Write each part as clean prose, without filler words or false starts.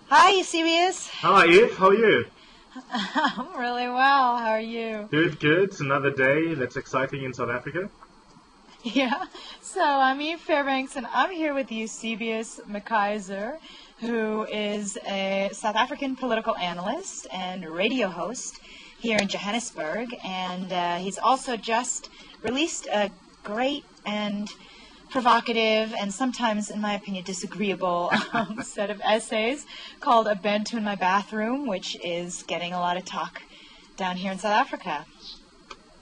Hi, Eusebius. Hi, Eve. How are you? I'm really well. How are you? Good, good. It's another day that's exciting in South Africa. Yeah. So I'm Eve Fairbanks, and I'm here with Eusebius McKaiser, who is a South African political analyst and radio host here in Johannesburg. And he's also just released a great and provocative and sometimes, in my opinion, disagreeable set of essays called A Bantu in My Bathroom, which is getting a lot of talk down here in South Africa.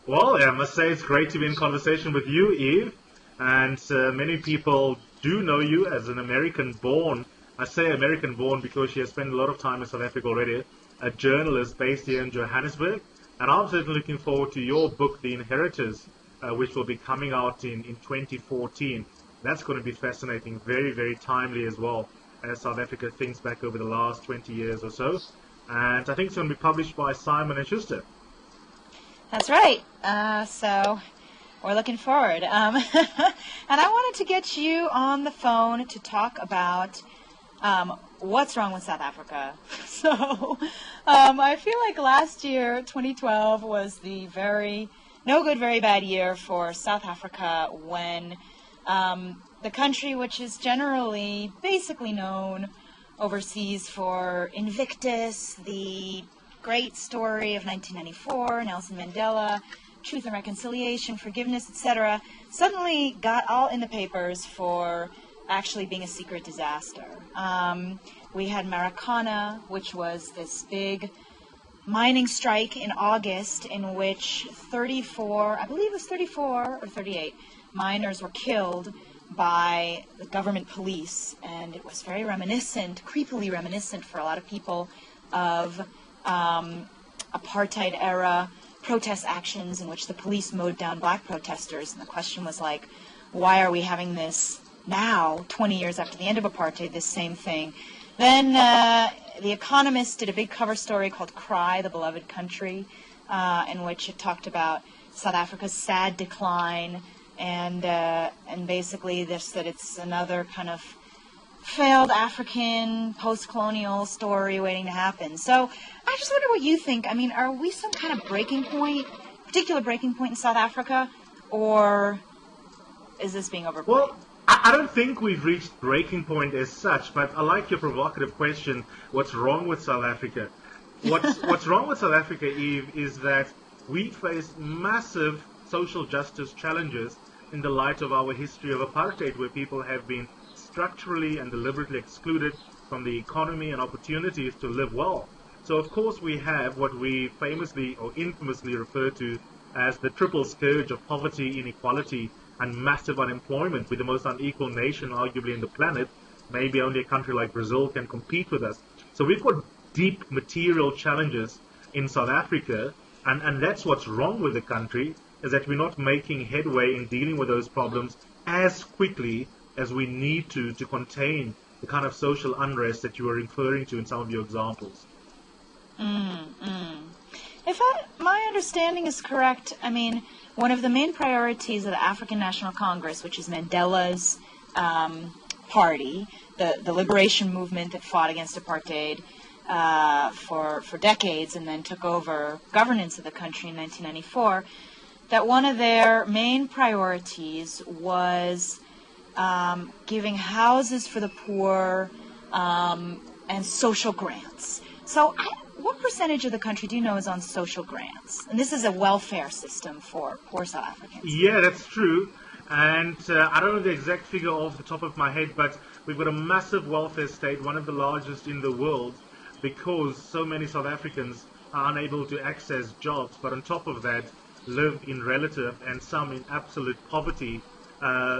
Well, I must say it's great to be in conversation with you, Eve. And many people do know you as an American-born. I say American-born because she has spent a lot of time in South Africa already, a journalist based here in Johannesburg. And I'm certainly looking forward to your book, The Inheritors, which will be coming out in 2014. That's going to be fascinating, very, very timely as well, as South Africa thinks back over the last 20 years or so. And I think it's going to be published by Simon & Schuster. That's right. So we're looking forward. And I wanted to get you on the phone to talk about what's wrong with South Africa. So I feel like last year, 2012, was the no good, very bad year for South Africa when the country, which is generally basically known overseas for Invictus, the great story of 1994, Nelson Mandela, truth and reconciliation, forgiveness, etc., suddenly got all in the papers for actually being a secret disaster. We had Marikana, which was this big mining strike in August in which 34, I believe it was 34 or 38 miners were killed by the government police, and it was very reminiscent, creepily reminiscent for a lot of people of apartheid era protest actions in which the police mowed down black protesters. And the question was like, why are we having this now, 20 years after the end of apartheid, this same thing? Then The Economist did a big cover story called Cry, the Beloved Country, in which it talked about South Africa's sad decline and basically this, that it's another kind of failed African post-colonial story waiting to happen. So I just wonder what you think. I mean, are we some kind of breaking point, particular breaking point in South Africa, or is this being overplayed? Well, I don't think we've reached breaking point as such, but I like your provocative question, what's wrong with South Africa? What's wrong with South Africa, Eve, is that we face massive social justice challenges in the light of our history of apartheid, where people have been structurally and deliberately excluded from the economy and opportunities to live well. So, of course, we have what we famously or infamously refer to as the triple scourge of poverty, inequality, and massive unemployment. We're the most unequal nation, arguably, in the planet. Maybe only a country like Brazil can compete with us. So we've got deep material challenges in South Africa, and that's what's wrong with the country, is that we're not making headway in dealing with those problems as quickly as we need to contain the kind of social unrest that you were referring to in some of your examples. If my understanding is correct, I mean, one of the main priorities of the African National Congress, which is Mandela's party, the liberation movement that fought against apartheid for decades and then took over governance of the country in 1994, that one of their main priorities was giving houses for the poor and social grants. So what percentage of the country do you know is on social grants? And this is a welfare system for poor South Africans. Yeah, that's true. And I don't know the exact figure off the top of my head, but we've got a massive welfare state, one of the largest in the world, because so many South Africans are unable to access jobs, but on top of that, live in relative and some in absolute poverty.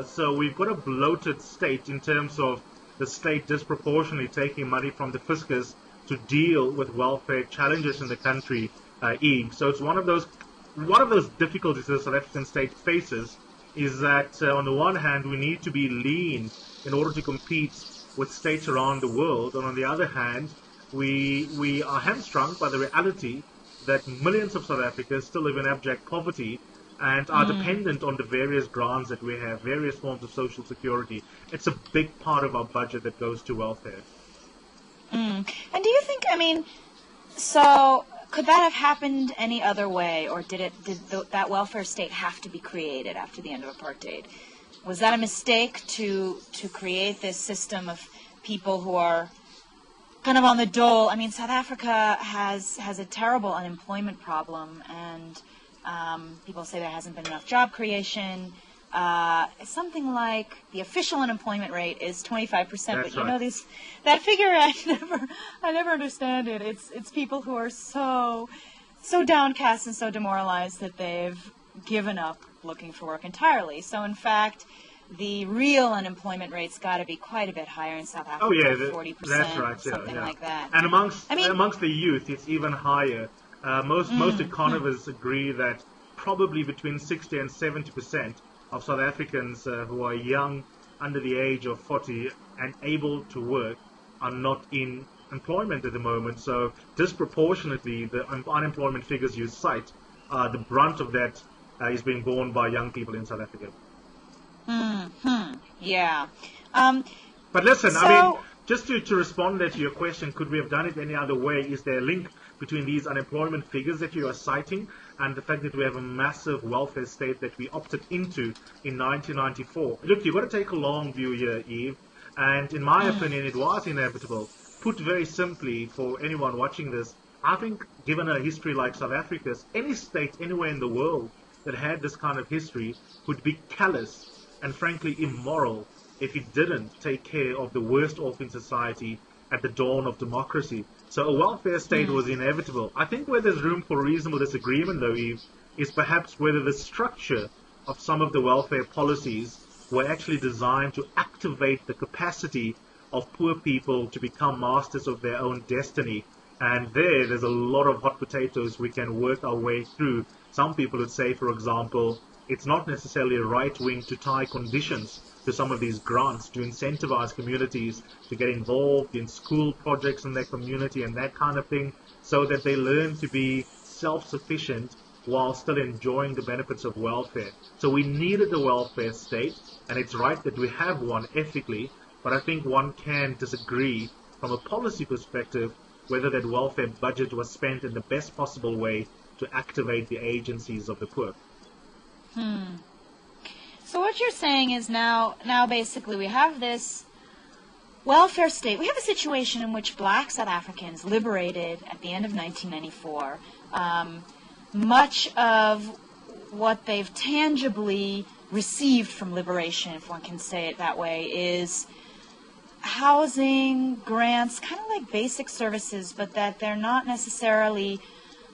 So we've got a bloated state in terms of the state disproportionately taking money from the fiscus to deal with welfare challenges in the country, Eve. So it's one of those difficulties the South African state faces, is that on the one hand we need to be lean in order to compete with states around the world, and on the other hand we are hamstrung by the reality that millions of South Africans still live in abject poverty and are dependent on the various grants that we have, various forms of social security. It's a big part of our budget that goes to welfare. And do you think, I mean, so could that have happened any other way, or did that welfare state have to be created after the end of apartheid? Was that a mistake to create this system of people who are kind of on the dole? I mean, South Africa has a terrible unemployment problem, and people say there hasn't been enough job creation. Something like the official unemployment rate is 25%, but you know that figure I never understand it. It's people who are so downcast and so demoralized that they've given up looking for work entirely. So in fact, the real unemployment rate's got to be quite a bit higher in South Africa. 40%, that's right, something like that. And amongst the youth, it's even higher. Most economists agree that probably between 60 and 70% of South Africans who are young, under the age of 40, and able to work are not in employment at the moment. So disproportionately, the unemployment figures you cite, the brunt of that is being borne by young people in South Africa. Yeah. But listen, I mean, just to respond to your question, could we have done it any other way? Is there a link between these unemployment figures that you are citing and the fact that we have a massive welfare state that we opted into in 1994? Look, you've got to take a long view here, Eve, and in my opinion, it was inevitable. Put very simply, for anyone watching this, I think given a history like South Africa's, any state anywhere in the world that had this kind of history would be callous and frankly immoral if it didn't take care of the worst off in society at the dawn of democracy. So a welfare state was inevitable. I think where there's room for reasonable disagreement, though, Eve, is perhaps whether the structure of some of the welfare policies were actually designed to activate the capacity of poor people to become masters of their own destiny. And there's a lot of hot potatoes we can work our way through. Some people would say, for example, it's not necessarily a right wing to tie conditions to some of these grants to incentivize communities to get involved in school projects in their community and that kind of thing, so that they learn to be self-sufficient while still enjoying the benefits of welfare. So we needed a welfare state, and it's right that we have one ethically, but I think one can disagree from a policy perspective whether that welfare budget was spent in the best possible way to activate the agencies of the poor. So what you're saying is now basically we have this welfare state. We have a situation in which black South Africans liberated at the end of 1994. Much of what they've tangibly received from liberation, if one can say it that way, is housing, grants, kind of like basic services, but that they're not necessarily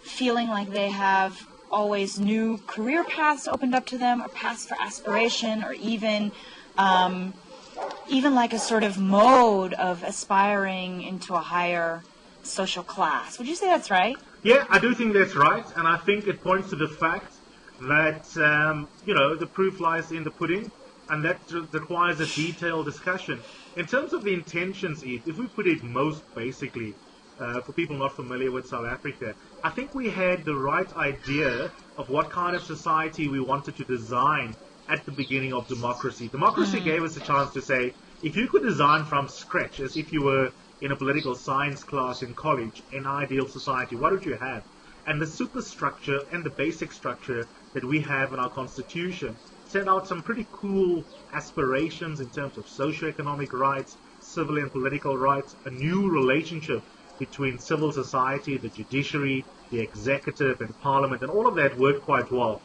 feeling like they have always new career paths opened up to them, or paths for aspiration, or even like a sort of mode of aspiring into a higher social class. Would you say that's right? Yeah, I do think that's right, and I think it points to the fact that, the proof lies in the pudding, and that requires a detailed discussion. In terms of the intentions, Eve, if we put it most basically, for people not familiar with South Africa, I think we had the right idea of what kind of society we wanted to design at the beginning of democracy. Democracy gave us a chance to say, if you could design from scratch, as if you were in a political science class in college, an ideal society, what would you have? And the superstructure and the basic structure that we have in our constitution set out some pretty cool aspirations in terms of socioeconomic rights, civil and political rights, a new relationship between civil society, the judiciary, the executive, and parliament, and all of that worked quite well.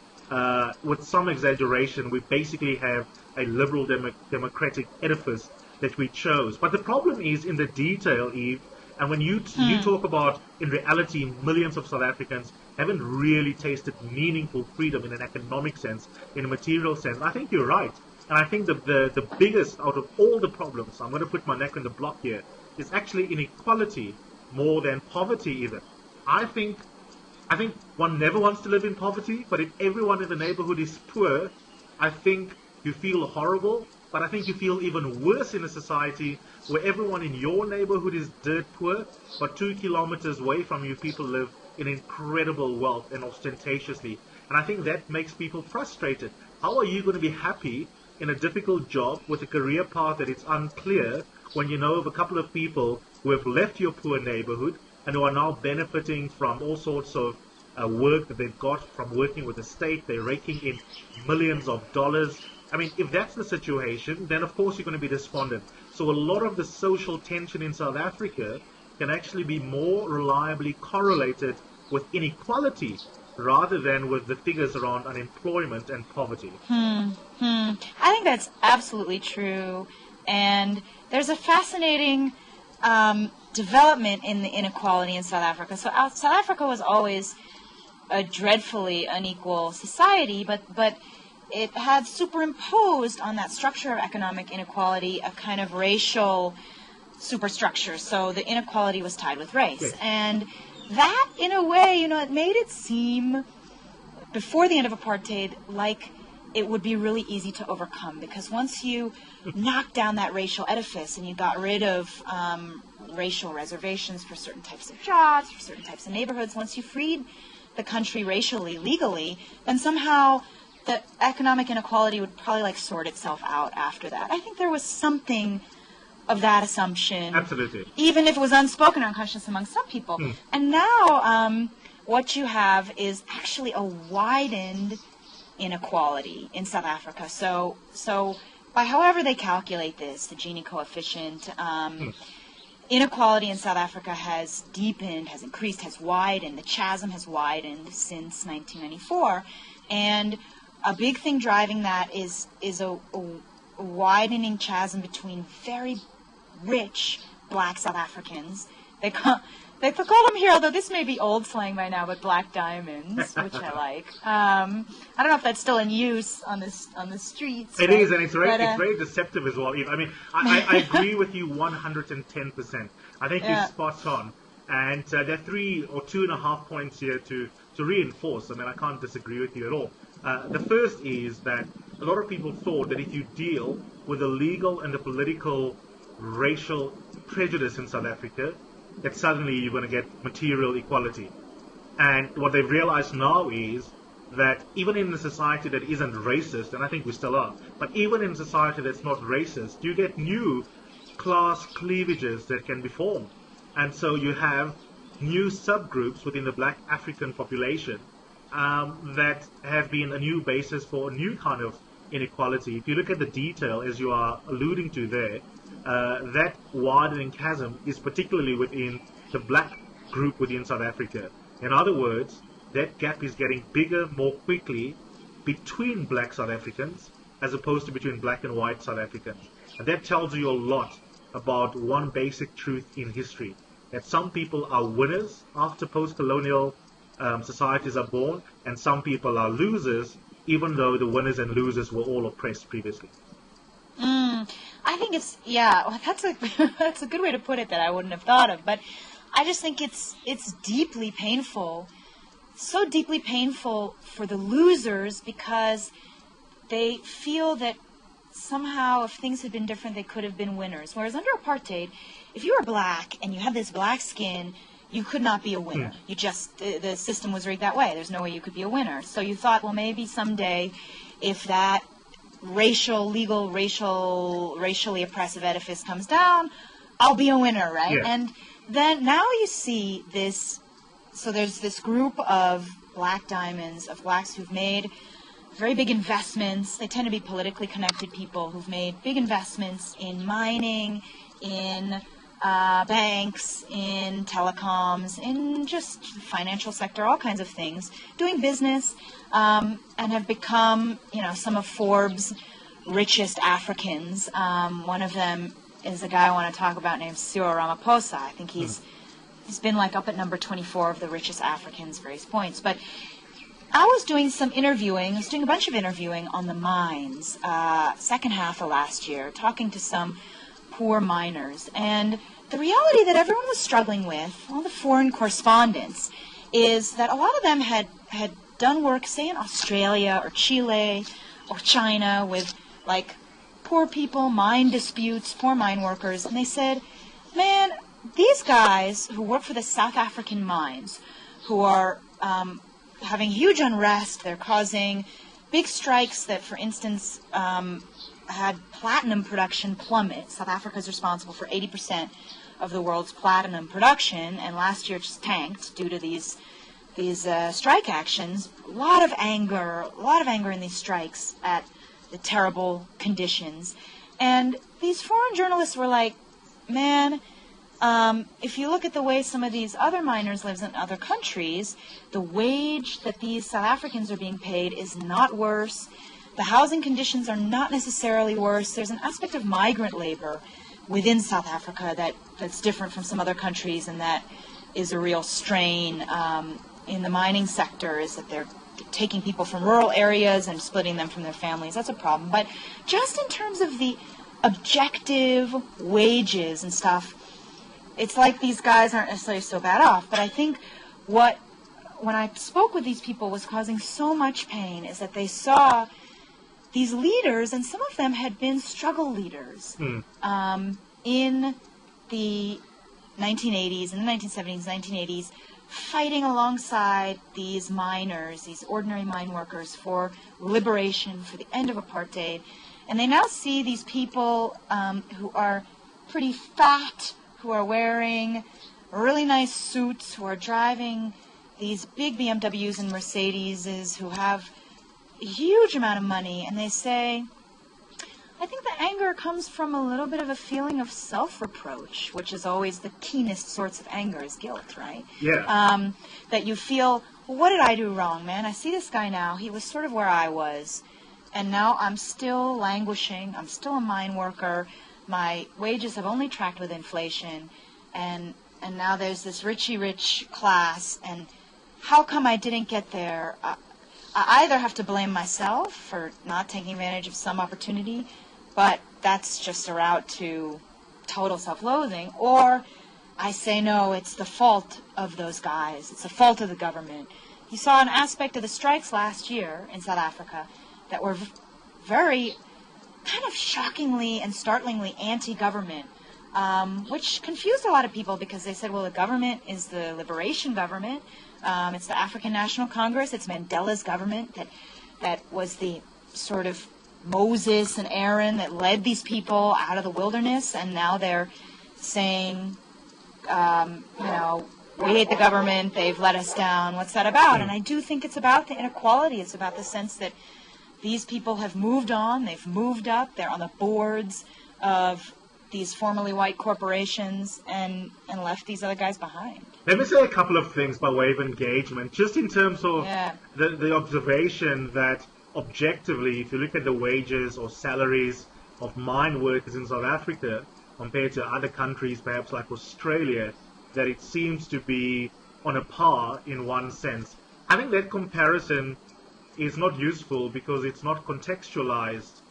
With some exaggeration, we basically have a liberal democratic edifice that we chose. But the problem is in the detail, Eve, and when you talk about, in reality, millions of South Africans haven't really tasted meaningful freedom in an economic sense, in a material sense. I think you're right. And I think the biggest out of all the problems, I'm going to put my neck on the block here, is actually inequality more than poverty even. I think one never wants to live in poverty, but if everyone in the neighborhood is poor, I think you feel horrible, but I think you feel even worse in a society where everyone in your neighborhood is dirt poor, but 2 kilometers away from you people live in incredible wealth and ostentatiously. And I think that makes people frustrated. How are you going to be happy in a difficult job with a career path that is unclear when you know of a couple of people who have left your poor neighborhood and who are now benefiting from all sorts of work that they've got from working with the state. They're raking in millions of dollars. I mean, if that's the situation, then of course you're going to be despondent. So a lot of the social tension in South Africa can actually be more reliably correlated with inequality rather than with the figures around unemployment and poverty. I think that's absolutely true. And there's a fascinating development in the inequality in South Africa. So South Africa was always a dreadfully unequal society, but it had superimposed on that structure of economic inequality a kind of racial superstructure. So the inequality was tied with race. Yes. And that, in a way, it made it seem, before the end of apartheid, like it would be really easy to overcome. Because once you knocked down that racial edifice and you got rid of racial reservations for certain types of jobs, for certain types of neighborhoods, once you freed the country racially, legally, then somehow the economic inequality would probably sort itself out after that. I think there was something of that assumption. Absolutely. Even if it was unspoken or unconscious among some people. And now what you have is actually a widened inequality in South Africa. So by however they calculate this, the Gini coefficient, inequality in South Africa has deepened, has increased, has widened. The chasm has widened since 1994. And a big thing driving that is a widening chasm between very rich black South Africans. They call them here, although this may be old slang by now, but black diamonds, which I like. I don't know if that's still in use on the streets. It is, and it's very deceptive as well. I mean, I agree with you 110%. I think you're spot on. And there are 3 or 2.5 points here to reinforce. I mean, I can't disagree with you at all. The first is that a lot of people thought that if you deal with the legal and the political racial prejudice in South Africa, that suddenly you're going to get material equality. And what they've realized now is that even in a society that isn't racist, and I think we still are, but even in a society that's not racist, you get new class cleavages that can be formed. And so you have new subgroups within the black African population that have been a new basis for a new kind of inequality. If you look at the detail, as you are alluding to there, that widening chasm is particularly within the black group within South Africa. In other words, that gap is getting bigger more quickly between black South Africans as opposed to between black and white South Africans. And that tells you a lot about one basic truth in history, that some people are winners after post-colonial societies are born, and some people are losers, even though the winners and losers were all oppressed previously. I think that's a good way to put it that I wouldn't have thought of, but I just think it's deeply painful, so deeply painful for the losers, because they feel that somehow if things had been different, they could have been winners. Whereas under apartheid, if you were black and you had this black skin, you could not be a winner. You just, the system was rigged that way. There's no way you could be a winner. So you thought, well, maybe someday if that racially oppressive edifice comes down, I'll be a winner, right? Yeah. And then now you see this, so there's this group of black diamonds, of blacks who've made very big investments. They tend to be politically connected people who've made big investments in mining, in banks, in telecoms, in just the financial sector, all kinds of things, doing business, and have become, some of Forbes' richest Africans. One of them is a guy I want to talk about named Cyril Ramaphosa. I think he's been up at number 24 of the richest Africans, various points. But I was doing a bunch of interviewing on the mines, second half of last year, talking to some poor miners. And the reality that everyone was struggling with, all the foreign correspondents, is that a lot of them had done work, say, in Australia or Chile or China with, poor people, mine disputes, poor mine workers. And they said, man, these guys who work for the South African mines, who are having huge unrest, they're causing big strikes that, for instance, had platinum production plummet. South Africa is responsible for 80% of the world's platinum production, and last year just tanked due to these strike actions. A lot of anger in these strikes at the terrible conditions. And these foreign journalists were like, man, if you look at the way some of these other miners live in other countries, the wage that these South Africans are being paid is not worse. The housing conditions are not necessarily worse. There's an aspect of migrant labor within South Africa that's different from some other countries, and that is a real strain in the mining sector, is that they're taking people from rural areas and splitting them from their families. That's a problem. But just in terms of the objective wages and stuff, it's like these guys aren't necessarily so bad off. But I think when I spoke with these people, was causing so much pain is that they saw these leaders, and some of them had been struggle leaders in the 1980s, in the 1970s, 1980s, fighting alongside these miners, these ordinary mine workers, for liberation, for the end of apartheid. And they now see these people who are pretty fat, who are wearing really nice suits, who are driving these big BMWs and Mercedeses, who have a huge amount of money, and they say, I think the anger comes from a little bit of a feeling of self-reproach, which is always the keenest sorts of anger, is guilt, right? Yeah. That you feel, well, what did I do wrong, man? I see this guy now. He was sort of where I was, and now I'm still languishing. I'm still a mine worker. My wages have only tracked with inflation, and now there's this rich class, and how come I didn't get there? I either have to blame myself for not taking advantage of some opportunity, but that's just a route to total self-loathing, or I say, no, it's the fault of those guys. It's the fault of the government. You saw an aspect of the strikes last year in South Africa that were very kind of shockingly and startlingly anti-government, which confused a lot of people, because they said, well, the government is the liberation government. It's the African National Congress. It's Mandela's government that was the sort of Moses and Aaron that led these people out of the wilderness, and now they're saying, we hate the government, they've let us down. What's that about? And I do think it's about the inequality. It's about the sense that these people have moved on, they've moved up, they're on the boards of these formerly white corporations, and left these other guys behind. Let me say a couple of things by way of engagement, just in terms of the observation that objectively, if you look at the wages or salaries of mine workers in South Africa compared to other countries, perhaps like Australia, that it seems to be on a par in one sense. I think that comparison is not useful because it's not contextualized.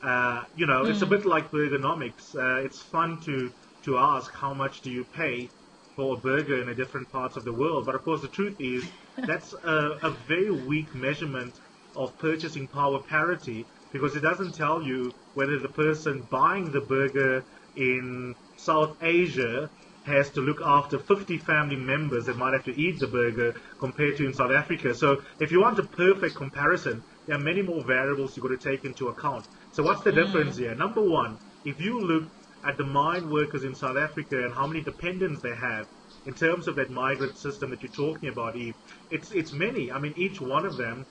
It's a bit like ergonomics. It's fun to ask how much do you pay for a burger in a different parts of the world. But of course, the truth is that's a very weak measurement of purchasing power parity, because it doesn't tell you whether the person buying the burger in South Asia has to look after 50 family members that might have to eat the burger compared to in South Africa. So if you want a perfect comparison, there are many more variables you've got to take into account. So what's the difference here? Number one, if you look at the mine workers in South Africa and how many dependents they have in terms of that migrant system that you're talking about, Eve, it's many. I mean, each one of them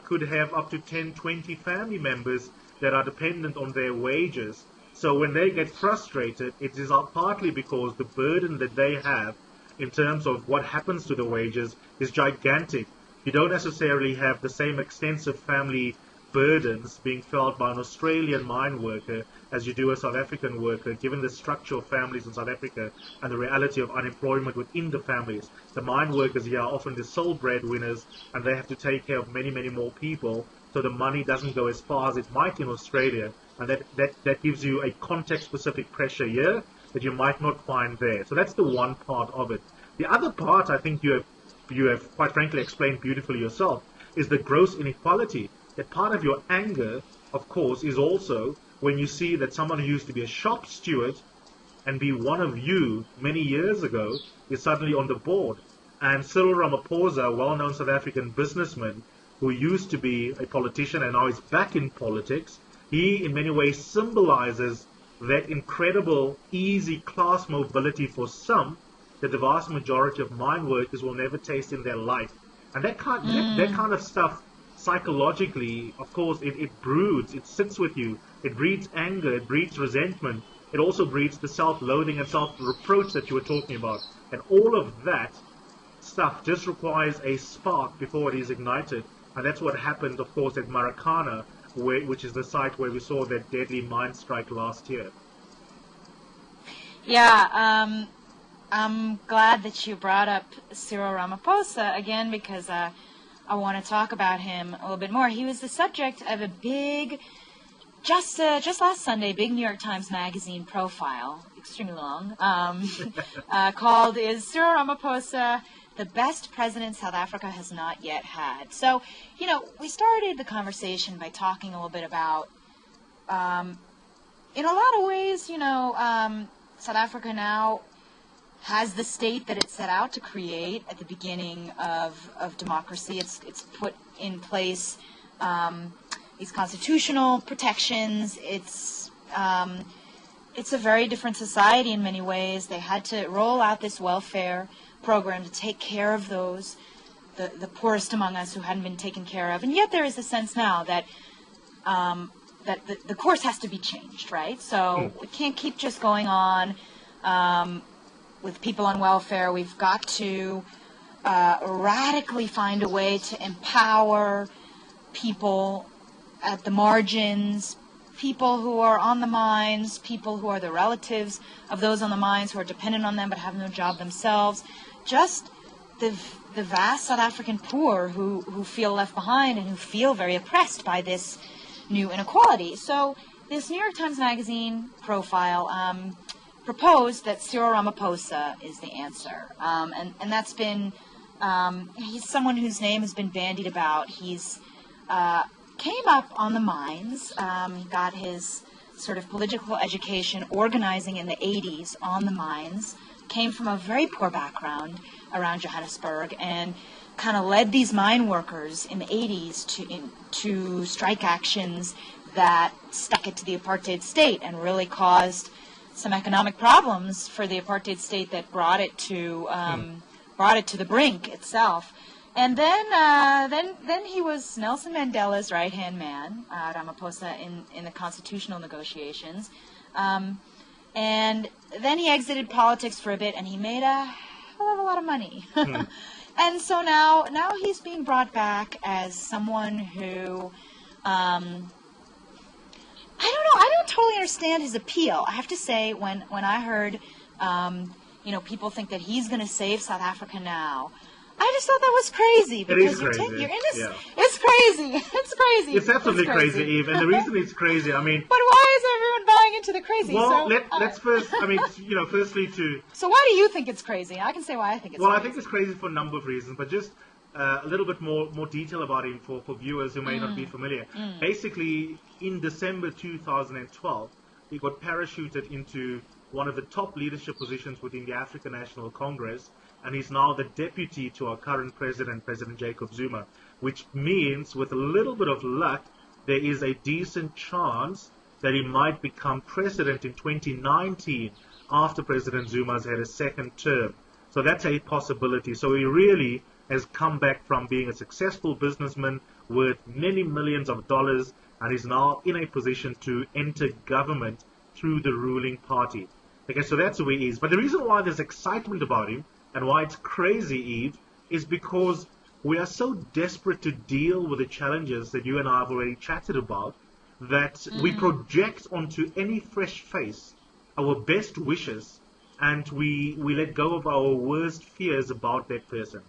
could have up to 10, 20 family members that are dependent on their wages. So when they get frustrated, it is partly because the burden that they have in terms of what happens to the wages is gigantic. You don't necessarily have the same extensive family burdens being felt by an Australian mine worker as you do a South African worker, given the structure of families in South Africa and the reality of unemployment within the families. The mine workers here are often the sole breadwinners, and they have to take care of many, many more people, so the money doesn't go as far as it might in Australia, and that gives you a context-specific pressure here that you might not find there. So that's the one part of it. The other part, I think you have quite frankly explained beautifully yourself, is the gross inequality. That part of your anger, of course, is also when you see that someone who used to be a shop steward and be one of you many years ago is suddenly on the board. And Cyril Ramaphosa, a well-known South African businessman who used to be a politician and now is back in politics, he in many ways symbolizes that incredible, easy class mobility for some that the vast majority of mine workers will never taste in their life. And that kind of stuff, psychologically, of course, it broods, it sits with you, it breeds anger, it breeds resentment, it also breeds the self-loathing and self-reproach that you were talking about. And all of that stuff just requires a spark before it is ignited. And that's what happened, of course, at Maracana, which is the site where we saw that deadly mine strike last year. Yeah, I'm glad that you brought up Cyril Ramaphosa again, because I want to talk about him a little bit more. He was the subject of a big, just last Sunday, big New York Times Magazine profile, extremely long, called "Is Cyril Ramaphosa the best president South Africa has not yet had?" So, we started the conversation by talking a little bit about, in a lot of ways, South Africa now has the state that it set out to create at the beginning of democracy. It's put in place these constitutional protections. It's a very different society in many ways. They had to roll out this welfare program to take care of those, the poorest among us who hadn't been taken care of. And yet there is a sense now that the course has to be changed, right? So we can't keep just going on with people on welfare. We've got to radically find a way to empower people at the margins, people who are on the mines, people who are the relatives of those on the mines who are dependent on them but have no job themselves, just the vast South African poor who feel left behind and who feel very oppressed by this new inequality. So this New York Times Magazine profile proposed that Cyril Ramaphosa is the answer. And that's been, he's someone whose name has been bandied about. He's came up on the mines. He got his sort of political education organizing in the 80s on the mines, came from a very poor background around Johannesburg, and kind of led these mine workers in the 80s to strike actions that stuck it to the apartheid state and really caused some economic problems for the apartheid state that brought it to the brink itself. And then he was Nelson Mandela's right-hand man, Ramaphosa, in the constitutional negotiations. And then he exited politics for a bit, and he made a hell of a lot of money. And so now he's being brought back as someone who, I don't know, I don't totally understand his appeal. I have to say, when I heard, people think that he's going to save South Africa now, I just thought that was crazy. Because it is crazy. Yeah. It's crazy. It's crazy. It's absolutely crazy, Eve. And the reason it's crazy, I mean... But why is everyone buying into the crazy? Well, let's first, firstly to... So why do you think it's crazy? I can say why I think it's crazy. Well, I think it's crazy for a number of reasons, but just a little bit more detail about him for viewers who may not be familiar. Basically, in December 2012, he got parachuted into one of the top leadership positions within the African National Congress, and he's now the deputy to our current president, President Jacob Zuma, which means, with a little bit of luck, there is a decent chance that he might become president in 2019 after President Zuma's had a second term. So that's a possibility. So he really has come back from being a successful businessman worth many millions of dollars, and is now in a position to enter government through the ruling party. Okay, so that's where he is. But the reason why there's excitement about him, and why it's crazy, Eve, is because we are so desperate to deal with the challenges that you and I have already chatted about, that we project onto any fresh face our best wishes, and we let go of our worst fears about that person.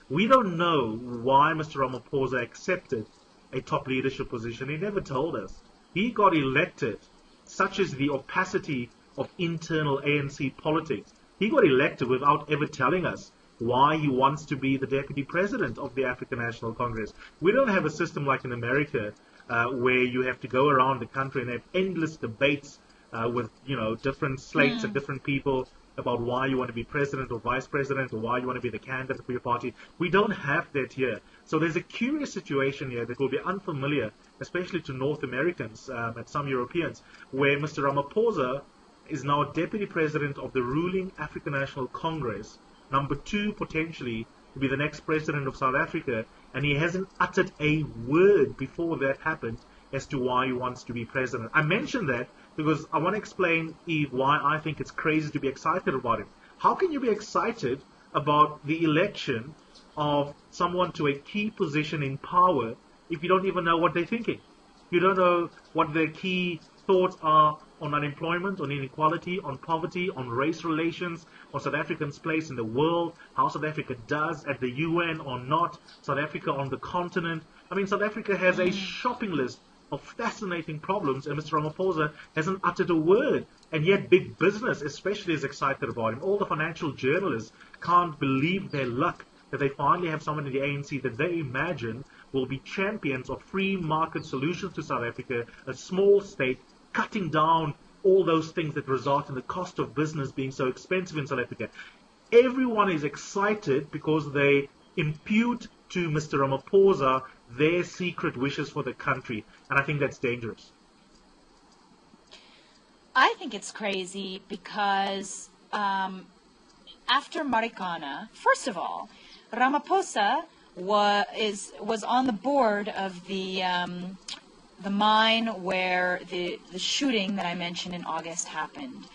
We don't know why Mr. Ramaphosa accepted a top leadership position. He never told us. He got elected. Such is the opacity of internal ANC politics. He got elected without ever telling us why he wants to be the deputy president of the African National Congress. We don't have a system like in America where you have to go around the country and have endless debates with different slates of different people about why you want to be president or vice president or why you want to be the candidate for your party. We don't have that here. So there's a curious situation here that will be unfamiliar, especially to North Americans and some Europeans, where Mr. Ramaphosa is now deputy president of the ruling African National Congress, number 2 potentially to be the next president of South Africa, and he hasn't uttered a word before that happened as to why he wants to be president. I mention that because I want to explain, Eve, why I think it's crazy to be excited about him. How can you be excited about the election of someone to a key position in power if you don't even know what they're thinking? You don't know what their key thoughts are on unemployment, on inequality, on poverty, on race relations, on South Africa's place in the world, how South Africa does at the UN or not, South Africa on the continent. I mean, South Africa has a shopping list of fascinating problems, and Mr. Ramaphosa hasn't uttered a word. And yet big business especially is excited about him. All the financial journalists can't believe their luck that they finally have someone in the ANC that they imagine will be champions of free market solutions to South Africa, a small state, cutting down all those things that result in the cost of business being so expensive in South Africa. Everyone is excited because they impute to Mr. Ramaphosa their secret wishes for the country, and I think that's dangerous. I think it's crazy because after Marikana, first of all, Ramaphosa was on the board of the mine where the shooting that I mentioned in August happened.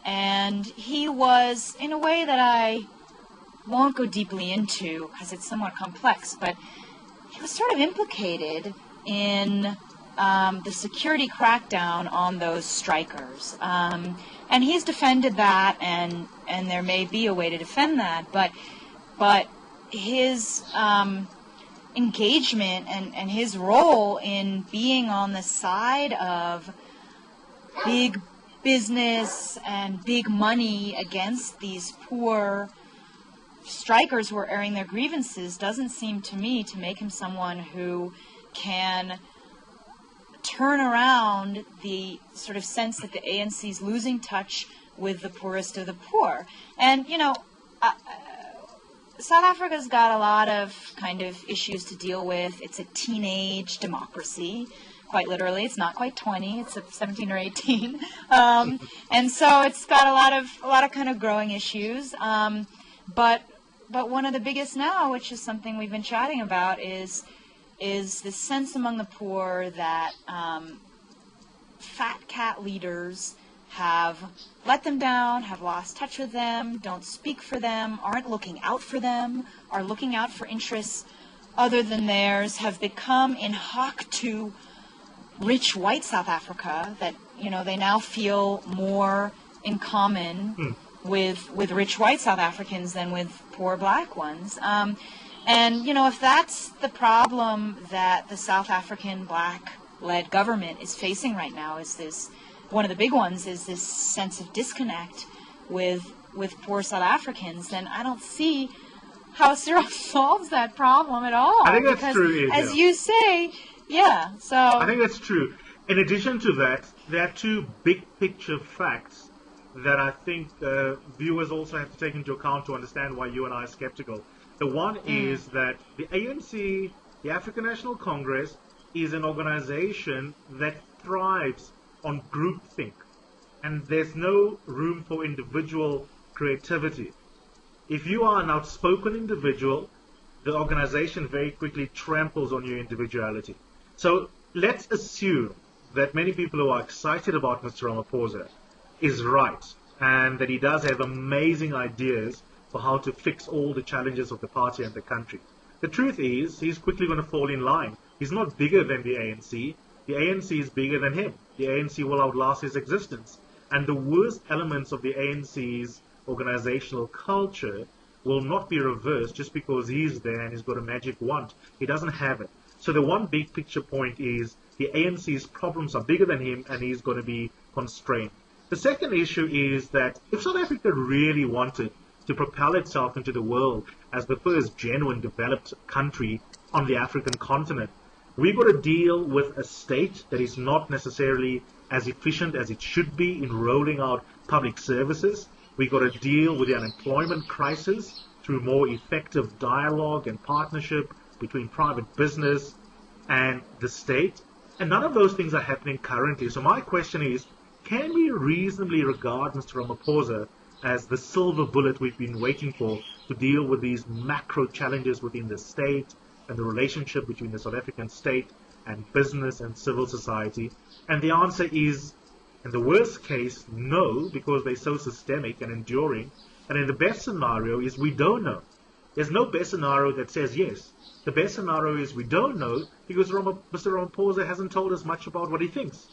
And he was, in a way that I won't go deeply into because it's somewhat complex, but he was sort of implicated in the security crackdown on those strikers. And he's defended that, and there may be a way to defend that, but his engagement and his role in being on the side of big business and big money against these poor strikers who are airing their grievances doesn't seem to me to make him someone who can turn around the sort of sense that the ANC is losing touch with the poorest of the poor. And, you know, South Africa's got a lot of kind of issues to deal with. It's a teenage democracy, quite literally. It's not quite 20. It's 17 or 18. And so it's got a lot of kind of growing issues. But one of the biggest now, which is something we've been chatting about, is the sense among the poor that fat cat leaders have let them down, have lost touch with them, don't speak for them, aren't looking out for them, are looking out for interests other than theirs, have become in hock to rich white South Africa, that, you know, they now feel more in common with rich white South Africans than with poor black ones. And, you know, if that's the problem that the South African black-led government is facing right now, is this, one of the big ones is this sense of disconnect with poor South Africans, then I don't see how Cyril solves that problem at all. I think that's because, true, as you say, yeah, so... I think that's true. In addition to that, there are two big picture facts that I think viewers also have to take into account to understand why you and I are skeptical. The one is that the ANC, the African National Congress, is an organization that thrives on groupthink, and there's no room for individual creativity. If you are an outspoken individual, the organization very quickly tramples on your individuality. So let's assume that many people who are excited about Mr. Ramaphosa is right, and that he does have amazing ideas for how to fix all the challenges of the party and the country. The truth is, he's quickly going to fall in line. He's not bigger than the ANC. The ANC is bigger than him. The ANC will outlast his existence. And the worst elements of the ANC's organizational culture will not be reversed just because he's there and he's got a magic wand. He doesn't have it. So the one big picture point is the ANC's problems are bigger than him, and he's going to be constrained. The second issue is that if South Africa really wanted to propel itself into the world as the first genuine developed country on the African continent, we've got to deal with a state that is not necessarily as efficient as it should be in rolling out public services. We've got to deal with the unemployment crisis through more effective dialogue and partnership between private business and the state. And none of those things are happening currently. So my question is, can we reasonably regard Mr. Ramaphosa as the silver bullet we've been waiting for to deal with these macro challenges within the state and the relationship between the South African state and business and civil society? And the answer is, in the worst case, no, because they're so systemic and enduring. And in the best scenario is we don't know. There's no best scenario that says yes. The best scenario is we don't know because Mr. Ramaphosa hasn't told us much about what he thinks.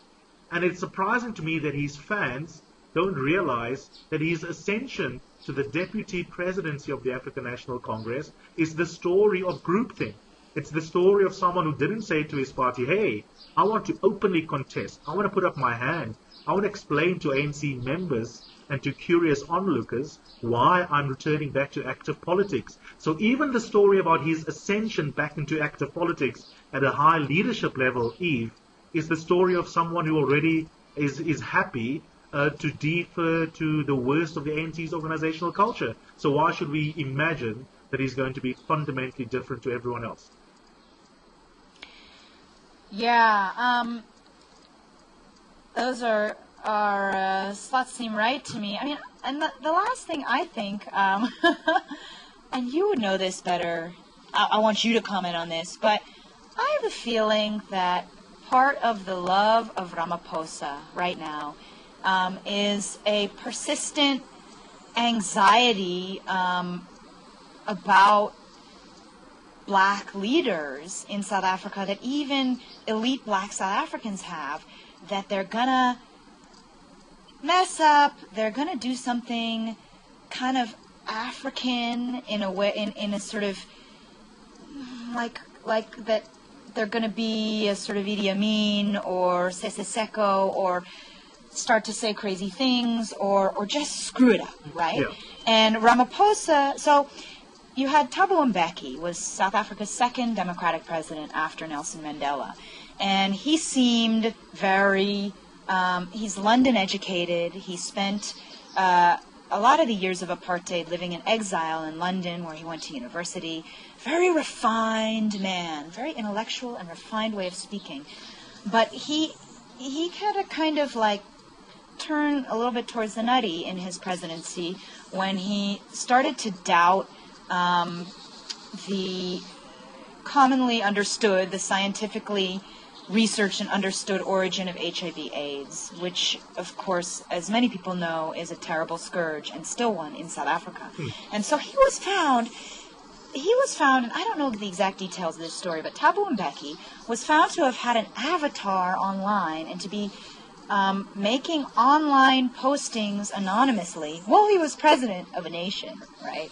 And it's surprising to me that his fans don't realize that his ascension to the deputy presidency of the African National Congress is the story of groupthink. It's the story of someone who didn't say to his party, hey, I want to openly contest. I want to put up my hand. I want to explain to ANC members and to curious onlookers why I'm returning back to active politics. So even the story about his ascension back into active politics at a high leadership level, Eve, is the story of someone who already is happy to defer to the worst of the ANC's organizational culture. So why should we imagine that he's going to be fundamentally different to everyone else? Yeah, those are slots seem right to me. I mean, and the last thing I think, and you would know this better, I want you to comment on this, but I have a feeling that part of the love of Ramaphosa right now is a persistent anxiety about black leaders in South Africa that even elite black South Africans have, that they're gonna mess up, they're gonna do something kind of African in a way, in a sort of like that they're gonna be a sort of Idi Amin or Sese Seko or start to say crazy things or just screw it up, right? Yeah. And Ramaphosa, so you had Thabo Mbeki, was South Africa's second democratic president after Nelson Mandela. And he seemed very, he's London educated. He spent a lot of the years of apartheid living in exile in London, where he went to university. Very refined man, very intellectual and refined way of speaking. But he had a kind of like turn a little bit towards the nutty in his presidency when he started to doubt the commonly understood, the scientifically researched and understood origin of HIV/AIDS, which, of course, as many people know, is a terrible scourge and still one in South Africa. And so he was found, and I don't know the exact details of this story, but Thabo Mbeki was found to have had an avatar online and to be making online postings anonymously while he was president of a nation, right?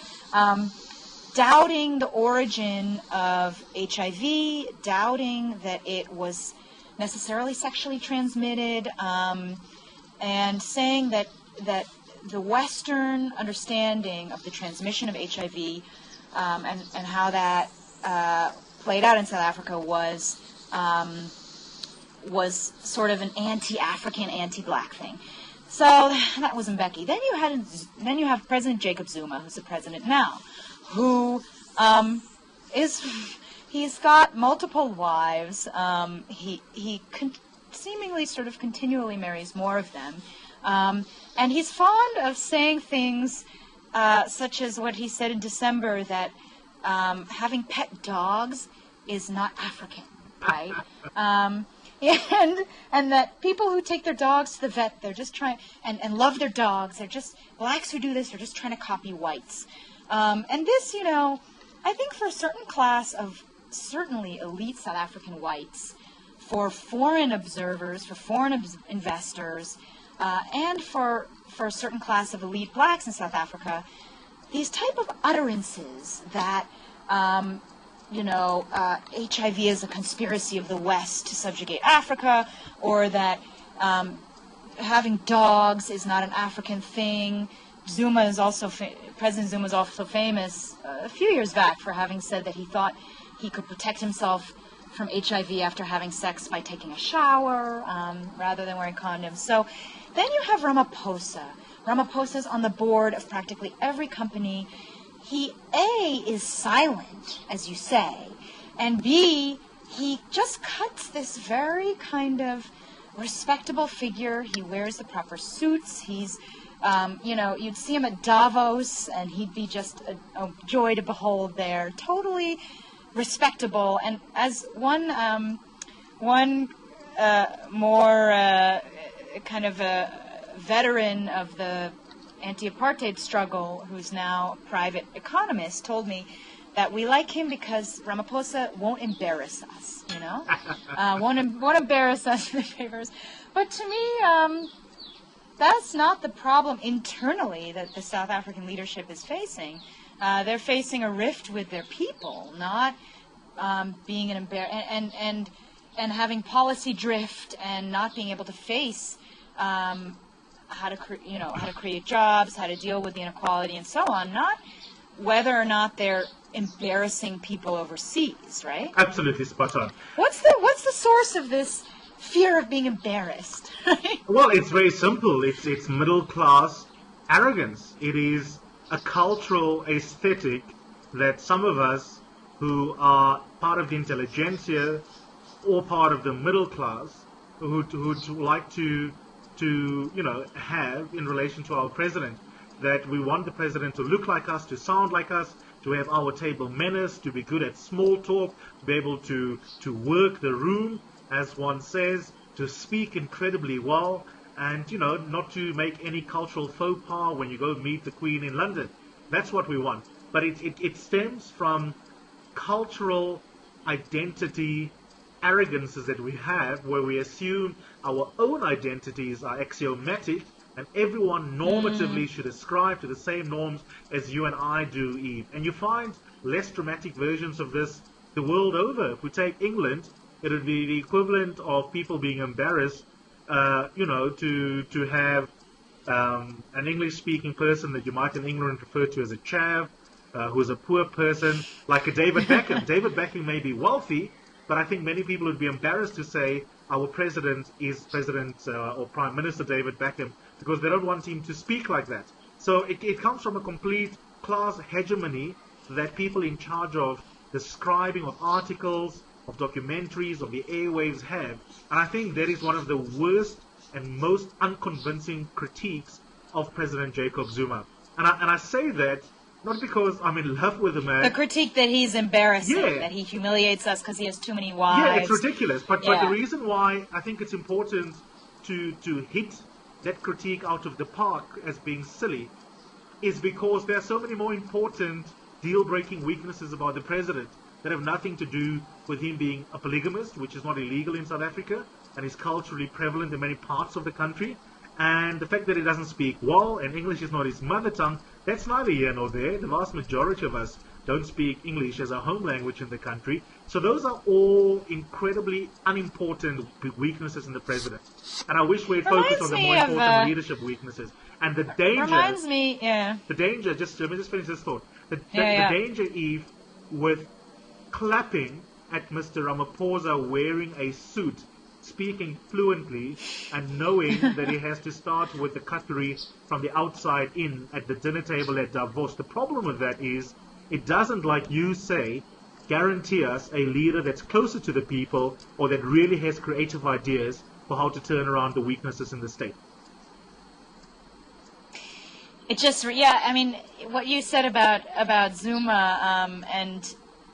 Doubting the origin of HIV, doubting that it was necessarily sexually transmitted, and saying that the Western understanding of the transmission of HIV and how that played out in South Africa was sort of an anti-African, anti-black thing. So that was Mbeki. Then you have President Jacob Zuma, who's the president now, who he's got multiple wives. He seemingly sort of continually marries more of them, and he's fond of saying things such as what he said in December, that having pet dogs is not African, right? And that people who take their dogs to the vet, they're just trying, and love their dogs, they're just, blacks who do this are just trying to copy whites. And this, I think for a certain class of certainly elite South African whites, for foreign observers, for foreign investors, and for a certain class of elite blacks in South Africa, these type of utterances that HIV is a conspiracy of the West to subjugate Africa, or that having dogs is not an African thing. Zuma is also President Zuma is also famous a few years back for having said that he thought he could protect himself from HIV after having sex by taking a shower rather than wearing condoms. So then you have Ramaphosa. Ramaphosa's on the board of practically every company. He, A, is silent, as you say, and B, he just cuts this very kind of respectable figure. He wears the proper suits. He's, you'd see him at Davos, and he'd be just a joy to behold there. Totally respectable. And as one more kind of a veteran of the anti-apartheid struggle, who's now a private economist, told me that we like him because Ramaphosa won't embarrass us, won't embarrass us in the papers. But to me, that's not the problem internally that the South African leadership is facing. They're facing a rift with their people, not being an and having policy drift and not being able to face how to create jobs, how to deal with the inequality, and so on. Not whether or not they're embarrassing people overseas, right? Absolutely spot on. What's the source of this fear of being embarrassed? Well, it's very simple. It's middle class arrogance. It is a cultural aesthetic that some of us who are part of the intelligentsia or part of the middle class who'd like to have in relation to our president, that we want the president to look like us, to sound like us, to have our table manners, to be good at small talk, to be able to work the room, as one says, to speak incredibly well, and, not to make any cultural faux pas when you go meet the Queen in London. That's what we want. But it stems from cultural identity arrogances that we have, where we assume our own identities are axiomatic and everyone normatively should ascribe to the same norms as you and I do, Eve. And you find less dramatic versions of this the world over. If we take England, it would be the equivalent of people being embarrassed, to have an English-speaking person that you might in England refer to as a chav, who's a poor person, like a David Beckham. David Beckham may be wealthy, but I think many people would be embarrassed to say our president is President or Prime Minister David Beckham, because they don't want him to speak like that. So it comes from a complete class hegemony that people in charge of the scribing of articles, of documentaries, of the airwaves have. And I think that is one of the worst and most unconvincing critiques of President Jacob Zuma. And I say that not because I'm in love with the man. The critique that he's embarrassing, that he humiliates us because he has too many wives. Yeah, it's ridiculous. But the reason why I think it's important to hit that critique out of the park as being silly is because there are so many more important deal-breaking weaknesses about the president that have nothing to do with him being a polygamist, which is not illegal in South Africa and is culturally prevalent in many parts of the country. And the fact that he doesn't speak well and English is not his mother tongue, that's neither here nor there. The vast majority of us don't speak English as our home language in the country. So those are all incredibly unimportant weaknesses in the president. And I wish we'd focus on the more important leadership weaknesses. And the danger... The danger, let me just finish this thought. The danger, Eve, with clapping at Mr. Ramaphosa wearing a suit, speaking fluently, and knowing that he has to start with the cutlery from the outside in at the dinner table at Davos. The problem with that is it doesn't, like you say, guarantee us a leader that's closer to the people or that really has creative ideas for how to turn around the weaknesses in the state. It just, I mean, what you said about Zuma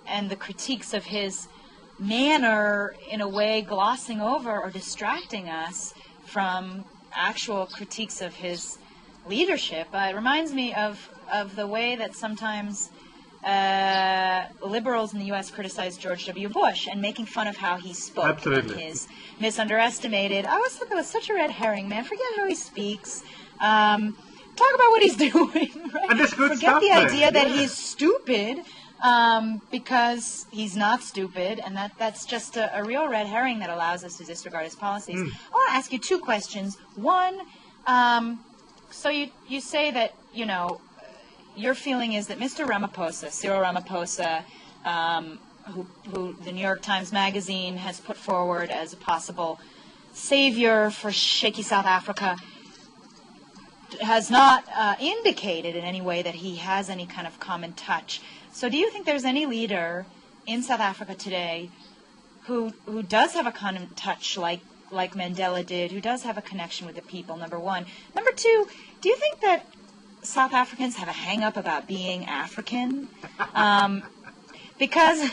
and the critiques of his manner, in a way glossing over or distracting us from actual critiques of his leadership. It reminds me of the way that sometimes liberals in the U.S. criticize George W. Bush and making fun of how he spoke. Absolutely. And his misunderestimated. I always thought that was such a red herring, man. Forget how he speaks. Talk about what he's doing. Right? And that's good Forget stuff, the man. idea that he's stupid. Because he's not stupid, and that's just a real red herring that allows us to disregard his policies. I want to ask you two questions. One, so you say that, your feeling is that Mr. Ramaphosa, Cyril Ramaphosa, who the New York Times Magazine has put forward as a possible savior for shaky South Africa, has not indicated in any way that he has any kind of common touch. So do you think there's any leader in South Africa today who does have a common touch like Mandela did, who does have a connection with the people, number one? Number two, do you think that South Africans have a hang-up about being African? Because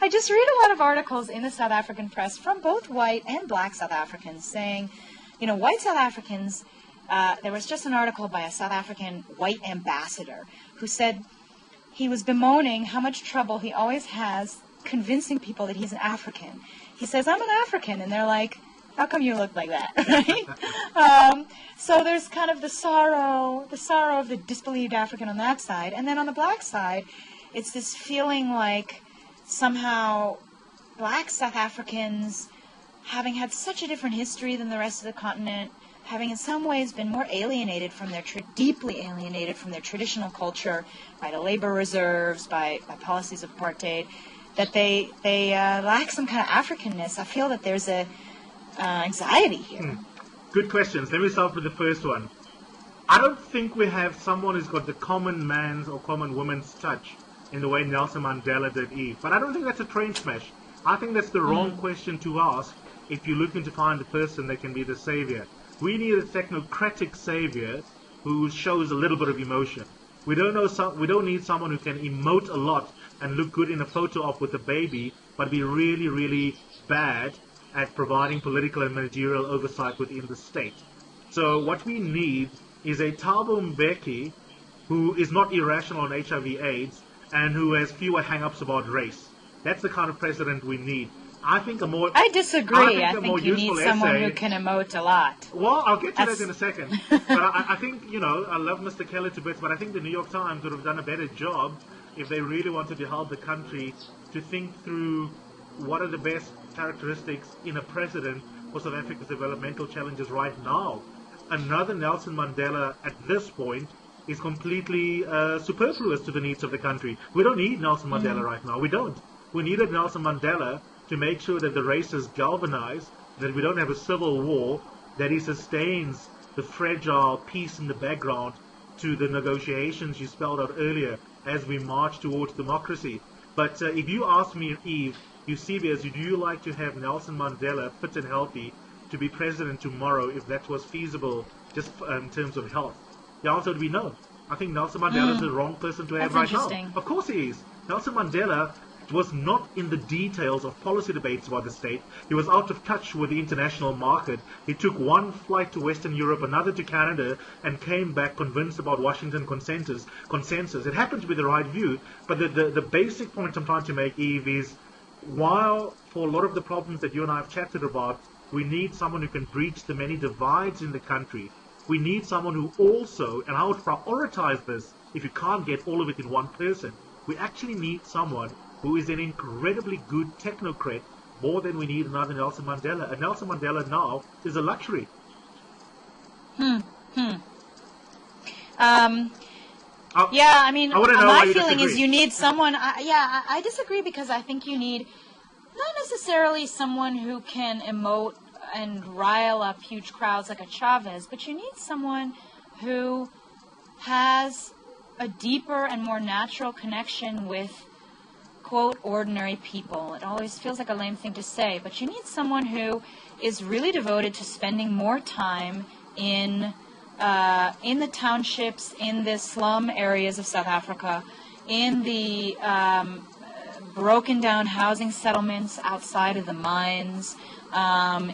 I just read a lot of articles in the South African press from both white and black South Africans saying, white South Africans, there was just an article by a South African white ambassador who said he was bemoaning how much trouble he always has convincing people that he's an African. He says, I'm an African, and they're like, how come you look like that, right? So there's kind of the sorrow of the disbelieved African on that side. And then on the black side, it's this feeling like somehow black South Africans, having had such a different history than the rest of the continent, having in some ways been more alienated from their, deeply alienated from their traditional culture by the labor reserves, by policies of apartheid, that they lack some kind of Africanness. I feel that there's a anxiety here. Good questions. Let me start with the first one. I don't think we have someone who's got the common man's or common woman's touch in the way Nelson Mandela did Eve. But I don't think that's a train smash. I think that's the wrong question to ask if you're looking to find a person that can be the savior. We need a technocratic savior who shows a little bit of emotion. We don't need someone who can emote a lot and look good in a photo op with a baby, but be really, really bad at providing political and managerial oversight within the state. So what we need is a Thabo Mbeki who is not irrational on HIV/AIDS and who has fewer hang-ups about race. That's the kind of president we need. I disagree. I think you need someone who can emote a lot. Well, I'll get to that in a second. But I think, I love Mr. Keller to bits, but I think the New York Times would have done a better job if they really wanted to help the country to think through what are the best characteristics in a president for South Africa's developmental challenges right now. Another Nelson Mandela at this point is completely superfluous to the needs of the country. We don't need Nelson Mandela right now. We don't. We needed Nelson Mandela to make sure that the race is galvanized, that we don't have a civil war, that he sustains the fragile peace in the background to the negotiations you spelled out earlier as we march towards democracy. But if you ask me, Eve, Eusebius, do you like to have Nelson Mandela fit and healthy to be president tomorrow if that was feasible just in terms of health? The answer would be no. I think Nelson Mandela is the wrong person to have right now. Of course he is. Nelson Mandela was not in the details of policy debates about the state. He was out of touch with the international market. He took one flight to Western Europe, another to Canada, and came back convinced about Washington consensus. It happened to be the right view, but the basic point I'm trying to make, Eve, is while for a lot of the problems that you and I have chatted about, we need someone who can breach the many divides in the country. We need someone who also, and I would prioritize this if you can't get all of it in one person, we actually need someone who is an incredibly good technocrat, more than we need another Nelson Mandela. And Nelson Mandela now is a luxury. Yeah, I mean, my feeling is you need someone. I disagree because I think you need not necessarily someone who can emote and rile up huge crowds like a Chavez, but you need someone who has a deeper and more natural connection with, quote, ordinary people. It always feels like a lame thing to say, but you need someone who is really devoted to spending more time in the townships, in the slum areas of South Africa, in the broken down housing settlements outside of the mines,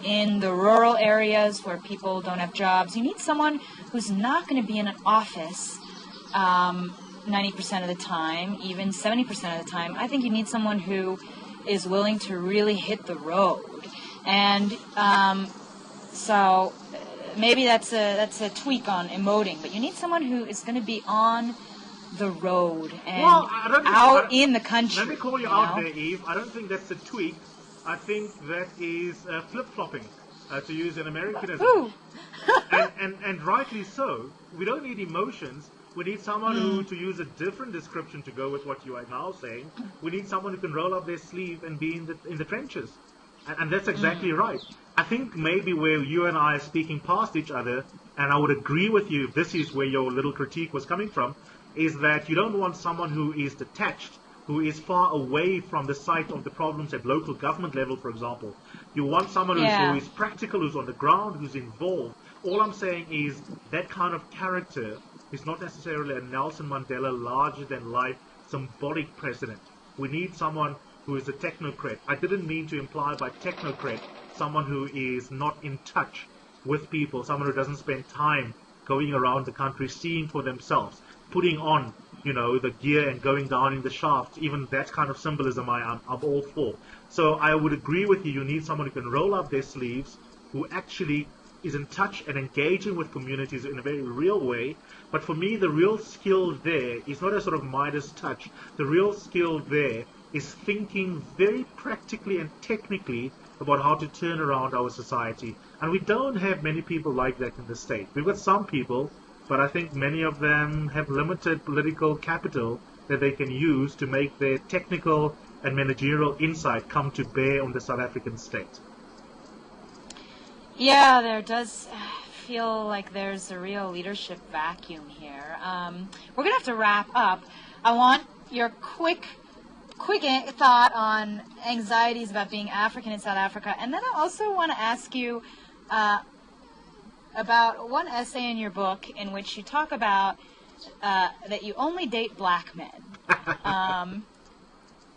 in the rural areas where people don't have jobs. You need someone who's not going to be in an office 90% of the time, even 70% of the time. I think you need someone who is willing to really hit the road. And so maybe that's a tweak on emoting, but you need someone who is going to be on the road and in the country. Let me call you out there, Eve. I don't think that's a tweak. I think that is flip-flopping, to use an Americanism. and rightly so. We don't need emotions. We need someone who, to use a different description to go with what you are now saying, we need someone who can roll up their sleeve and be in the trenches. And that's exactly right. I think maybe where you and I are speaking past each other, and I would agree with you if this is where your little critique was coming from, is that you don't want someone who is detached, who is far away from the site of the problems at local government level, for example. You want someone who is practical, who's on the ground, who's involved. All I'm saying is that kind of character is not necessarily a Nelson Mandela larger-than-life symbolic president. We need someone who is a technocrat. I didn't mean to imply by technocrat someone who is not in touch with people, someone who doesn't spend time going around the country, seeing for themselves, putting on, the gear and going down in the shaft. Even that kind of symbolism I'm all for. So I would agree with you. You need someone who can roll up their sleeves, who actually is in touch and engaging with communities in a very real way. But for me, the real skill there is not a sort of Midas touch. The real skill there is thinking very practically and technically about how to turn around our society. And we don't have many people like that in the state. We've got some people, but I think many of them have limited political capital that they can use to make their technical and managerial insight come to bear on the South African state. Yeah, there does feel like there's a real leadership vacuum here. We're going to have to wrap up. I want your quick thought on anxieties about being African in South Africa. And then I also want to ask you about one essay in your book in which you talk about that you only date black men.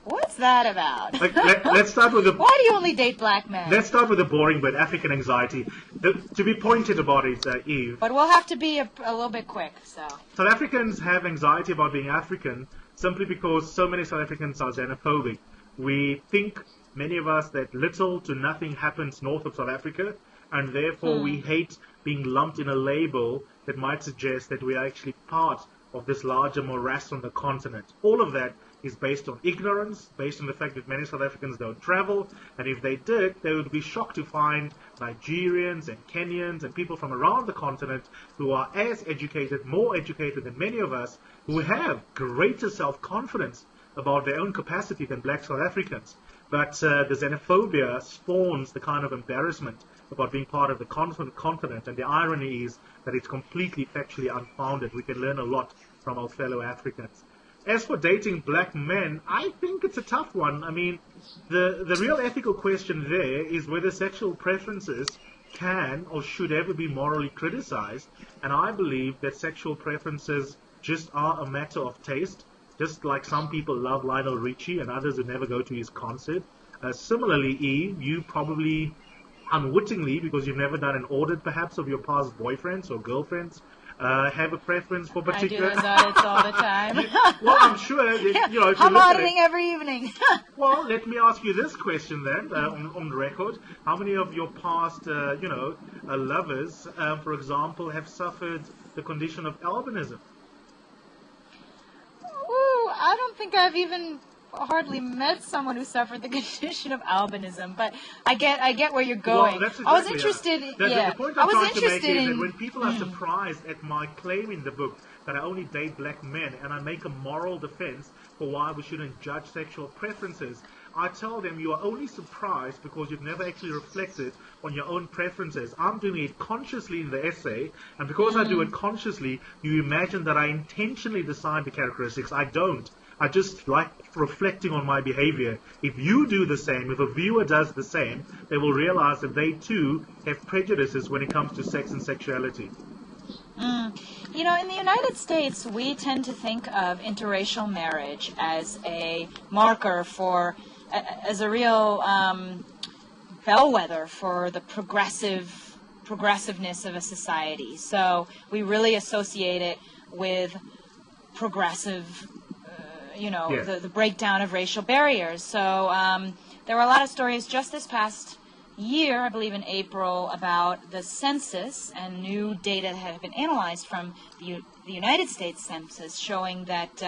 What's that about? Let's start with Why do you only date black men? Let's start with the boring bit, African anxiety. To be pointed about it, Eve. But we'll have to be a little bit quick. So South Africans have anxiety about being African simply because so many South Africans are xenophobic. We think, many of us, that little to nothing happens north of South Africa, and therefore we hate being lumped in a label that might suggest that we are actually part of this larger morass on the continent. All of that is based on ignorance, based on the fact that many South Africans don't travel, and if they did, they would be shocked to find Nigerians and Kenyans and people from around the continent who are as educated, more educated than many of us, who have greater self-confidence about their own capacity than black South Africans. But the xenophobia spawns the kind of embarrassment about being part of the continent, and the irony is that it's completely factually unfounded. We can learn a lot from our fellow Africans. As for dating black men, I think it's a tough one. I mean, the real ethical question there is whether sexual preferences can or should ever be morally criticized, and I believe that sexual preferences just are a matter of taste, just like some people love Lionel Richie and others who never go to his concert. Similarly, Eve, you probably unwittingly, because you've never done an audit perhaps of your past boyfriends or girlfriends, have a preference for particular... I do those audits all the time. Well, I'm sure that, I'm auditing every evening. Well, let me ask you this question then, on the record. How many of your past, lovers, for example, have suffered the condition of albinism? Ooh, I don't think I've even hardly met someone who suffered the condition of albinism, but I get where you're going. Well, that's exactly I was interested. The point I'm trying to make is that when people are surprised at my claim in the book that I only date black men, and I make a moral defense for why we shouldn't judge sexual preferences, I tell them you are only surprised because you've never actually reflected on your own preferences. I'm doing it consciously in the essay, and because I do it consciously, you imagine that I intentionally decide the characteristics. I don't. I just like reflecting on my behavior. If you do the same, if a viewer does the same, they will realize that they too have prejudices when it comes to sex and sexuality. You know, in the United States, we tend to think of interracial marriage as a marker for, as a real bellwether for the progressiveness of a society. So we really associate it with progressive, the breakdown of racial barriers. So there were a lot of stories just this past year, I believe in April, about the census and new data that have been analyzed from the United States Census showing that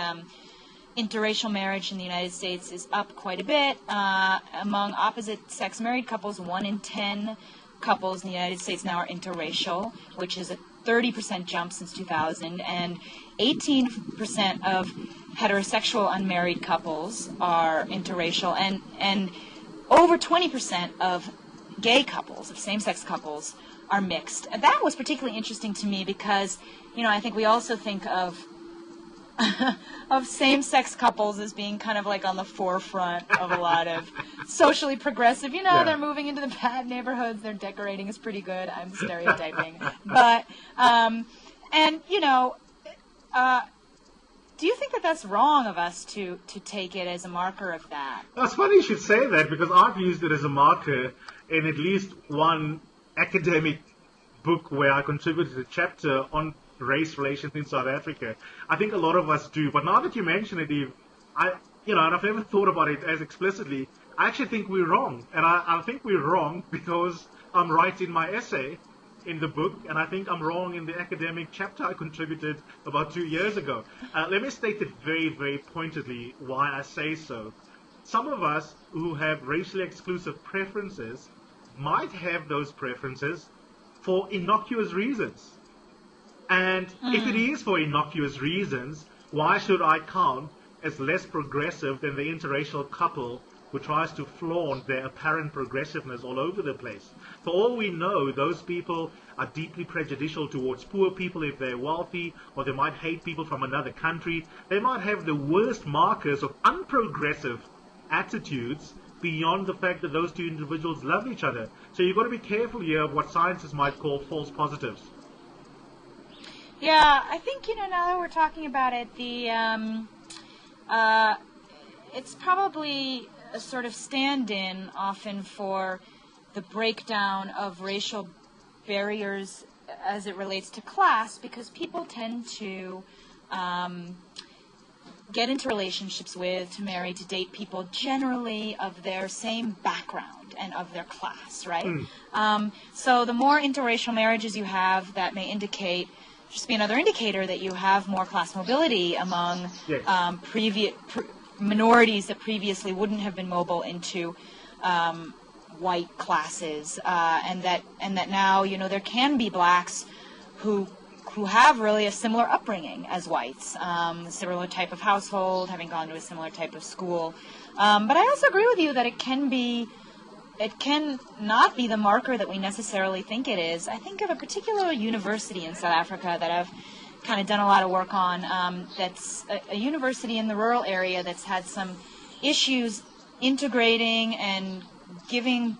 interracial marriage in the United States is up quite a bit. Among opposite-sex married couples, 1 in 10 couples in the United States now are interracial, which is a 30% jump since 2000, and 18% of heterosexual unmarried couples are interracial, and over 20% of gay couples, of same-sex couples, are mixed. That was particularly interesting to me because, I think we also think of of same-sex couples as being kind of like on the forefront of a lot of socially progressive, they're moving into the bad neighborhoods, their decorating is pretty good, I'm stereotyping, but, do you think that that's wrong of us to take it as a marker of that? Well, it's funny you should say that, because I've used it as a marker in at least one academic book where I contributed a chapter on race relations in South Africa. I think a lot of us do, but now that you mention it, Eve, and I've never thought about it as explicitly, I actually think we're wrong. And I think we're wrong because I'm right in my essay in the book, and I think I'm wrong in the academic chapter I contributed about 2 years ago. Let me state it very, very pointedly why I say so. Some of us who have racially exclusive preferences might have those preferences for innocuous reasons. And if it is for innocuous reasons, why should I count as less progressive than the interracial couple who tries to flaunt their apparent progressiveness all over the place? For all we know, those people are deeply prejudicial towards poor people if they're wealthy, or they might hate people from another country. They might have the worst markers of unprogressive attitudes beyond the fact that those two individuals love each other. So you've got to be careful here of what scientists might call false positives. Yeah, I think, now that we're talking about it, it's probably a sort of stand-in often for the breakdown of racial barriers as it relates to class, because people tend to get into relationships with, to marry, to date people generally of their same background and of their class, right? So the more interracial marriages you have, that may indicate, just be another indicator that you have more class mobility among minorities that previously wouldn't have been mobile into white classes, and that now there can be blacks who have really a similar upbringing as whites, similar type of household, having gone to a similar type of school. But I also agree with you that it can not be the marker that we necessarily think it is. I think of a particular university in South Africa that I've kind of done a lot of work on, that's a university in the rural area that's had some issues integrating and giving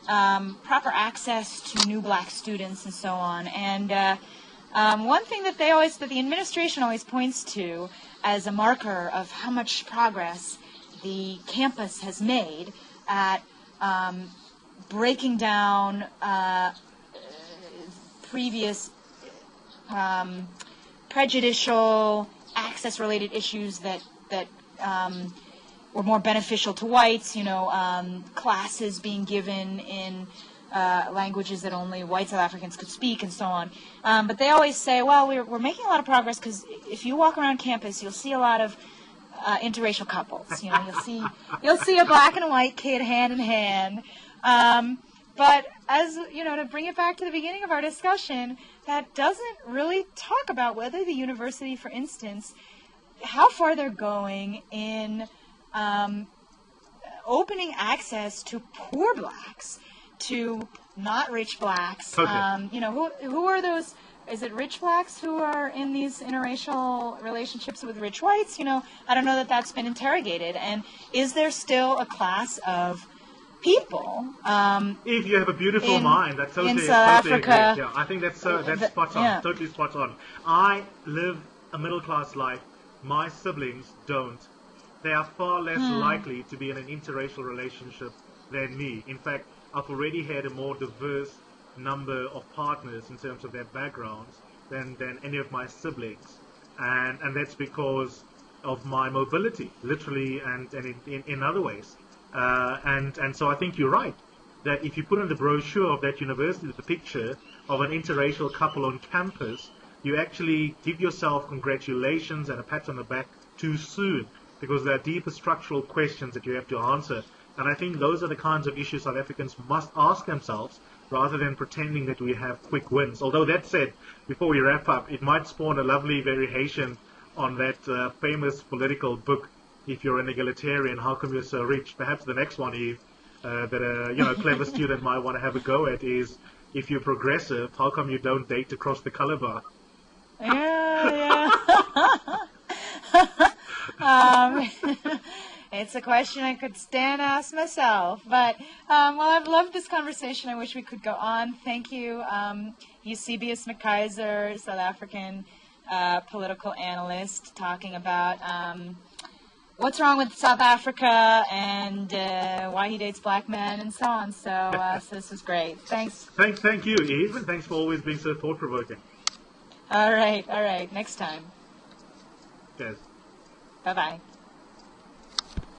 proper access to new black students and so on. And one thing that the administration always points to as a marker of how much progress the campus has made at breaking down previous prejudicial access-related issues that were more beneficial to whites, classes being given in languages that only white South Africans could speak and so on. But they always say, well, we're making a lot of progress because if you walk around campus, you'll see a lot of interracial couples. You'll see a black and a white kid hand in hand. But as to bring it back to the beginning of our discussion, that doesn't really talk about whether the university, for instance, how far they're going in opening access to poor blacks, to not rich blacks. Okay. Who are those? Is it rich blacks who are in these interracial relationships with rich whites? I don't know that that's been interrogated. And is there still a class of people? If you have a beautiful mind, that's totally, in South Africa. Agree. Yeah, I think that's spot on, totally spot on. I live a middle-class life. My siblings don't. They are far less likely to be in an interracial relationship than me. In fact, I've already had a more diverse number of partners in terms of their backgrounds than any of my siblings. And that's because of my mobility, literally and in other ways. And so I think you're right, that if you put on the brochure of that university the picture of an interracial couple on campus, you actually give yourself congratulations and a pat on the back too soon, because there are deeper structural questions that you have to answer. And I think those are the kinds of issues South Africans must ask themselves rather than pretending that we have quick wins. Although that said, before we wrap up, it might spawn a lovely variation on that famous political book, If You're an Egalitarian, How Come You're So Rich? Perhaps the next one, Eve, that a clever student might want to have a go at is, if you're progressive, how come you don't date across the color bar? Yeah. It's a question I could stand to ask myself. But, well, I've loved this conversation. I wish we could go on. Thank you, Eusebius McKaiser, South African political analyst, talking about what's wrong with South Africa and why he dates black men and so on. So this was great. Thanks. Thank you, Eve, and thanks for always being so thought-provoking. All right. Next time. Cheers. Bye-bye.